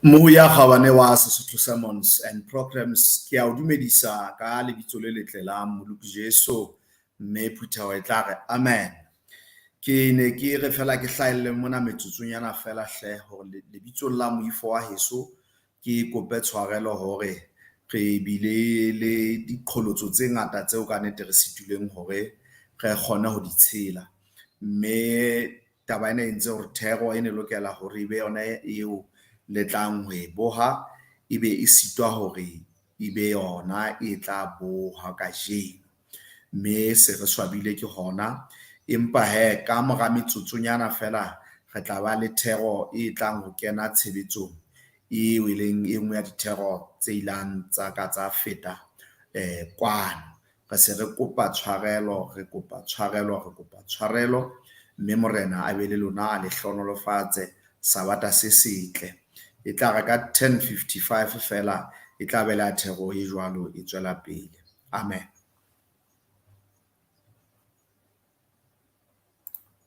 Moya kgawane wa Sesotho Sermons and Programs ke a o dumedisa ka lebitso le letle la Moloko Jesu mme phutha wa tla amen. Ke ne ke re fela ke hlaile mona metsotsonyana fela hle hore lebitso la moifo wa heso ke kope tshwarelo hore re bile le diqholotso tse ngata tseo ka nete re sitileng hore re kgone ho di tshela mme taba ena entse hore thero ene lokela hore ibe yona eo letlang ho e boha ibe e sitwa hore ibe yona e tla boha ka jeno mme se re swabile ke hona empa he ka mora metsotsonyana fela re tla ba le thero e tlang ho kena tshebetsong e weleng e nngwe ya dithero tse ilang tsa ka tsa feta kwano re se re kopa tshwarelo mme morena a be le lona a le hlonolofatse sabata se setle e tla re ka 10:55 fela e tla bela thero e jwalo e tswela pele amen.